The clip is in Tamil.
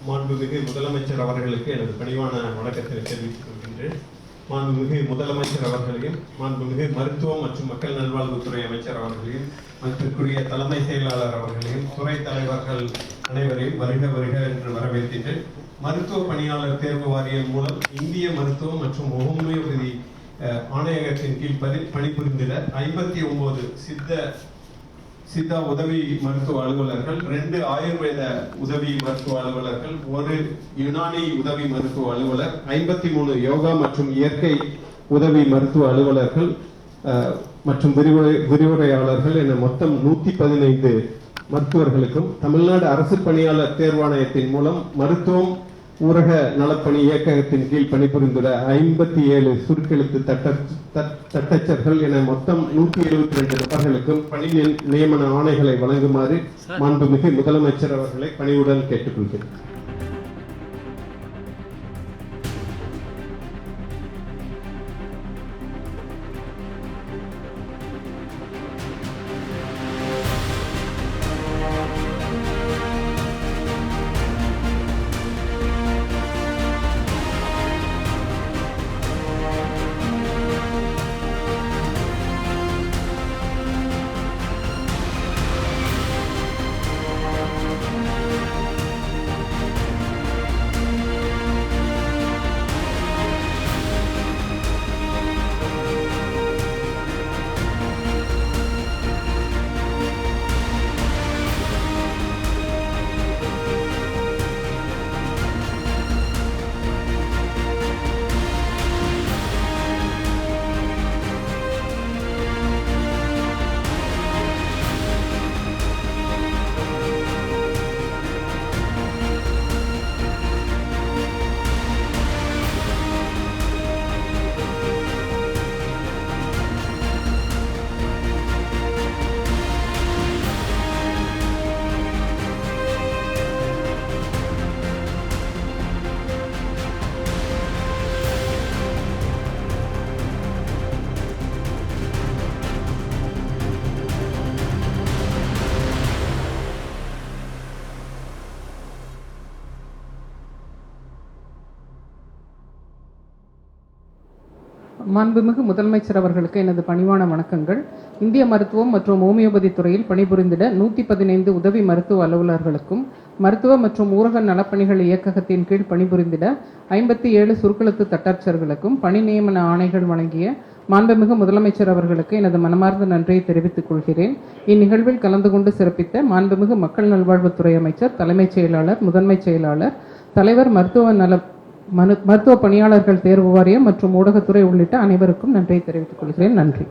மாண்புமிகு முதலமைச்சர் அவர்களுக்கு எனது பணிவான வணக்கத்தை தெரிவித்துக் கொள்கின்றேன். மாண்புமிகு முதலமைச்சர் அவர்களையும், மாண்புமிகு மருத்துவம் மற்றும் மக்கள் நல்வாழ்வுத்துறை அமைச்சர் அவர்களையும், மத்திற்குரிய தலைமை செயலாளர் அவர்களையும், துறை தலைவர்கள் அனைவரையும் வருக வருக என்று வரவேற்கின்றேன். மருத்துவ பணியாளர் தேர்வு வாரியம் மூலம் இந்திய மருத்துவம் மற்றும் ஹோமியோபதி ஆணையகத்தின் கீழ் பணிபுரிந்திட 59 சித்தா உதவி மருத்துவ அலுவலர்கள், 2 ஆயுர்வேத உதவி மருத்துவ அலுவலர்கள், 1 யுனானி உதவி மருத்துவ அலுவலர், 53 யோகா மற்றும் இயற்கை உதவி மருத்துவ அலுவலர்கள் மற்றும் விரிவுரையாளர்கள் என மொத்தம் 115 மருத்துவர்களுக்கும் தமிழ்நாடு அரசு பணியாளர் தேர்வாணையத்தின் மூலம் மருத்துவம் ஊரக நலப்பணி இயக்ககத்தின் கீழ் பணிபுரிந்துள்ள 57 சுருக்கெழுத்து தட்டச்சர்கள் என மொத்தம் 172 நபர்களுக்கும் பணி நியமன ஆணைகளை வழங்குமாறு மாண்புமிகு முதலமைச்சர் அவர்களை பணிவுடன் கேட்டுக்கொள்கிறேன். மாண்புமிகு முதலமைச்சர் அவர்களுக்கு எனது பணிவான வணக்கங்கள். இந்திய மருத்துவம் மற்றும் ஹோமியோபதி துறையில் பணிபுரிந்திட 115 உதவி மருத்துவ அலுவலர்களுக்கும், மருத்துவ மற்றும் ஊரக நலப்பணிகள் இயக்ககத்தின் கீழ் பணிபுரிந்திட 57 சுருக்கெழுத்து தட்டாட்சர்களுக்கும் பணி நியமன ஆணைகள் வழங்கிய மாண்புமிகு முதலமைச்சர் அவர்களுக்கு எனது மனமார்ந்த நன்றியை தெரிவித்துக் கொள்கிறேன். இந்நிகழ்வில் கலந்து கொண்டு சிறப்பித்த மாண்புமிகு மக்கள் நல்வாழ்வுத்துறை அமைச்சர், தலைமைச் செயலாளர், முதன்மை செயலாளர், தலைவர், மருத்துவ பணியாளர்கள் தேர்வு வாரியம் மற்றும் ஊடகத்துறை உள்ளிட்ட அனைவருக்கும் நன்றியை தெரிவித்துக் கொள்கிறேன். நன்றி.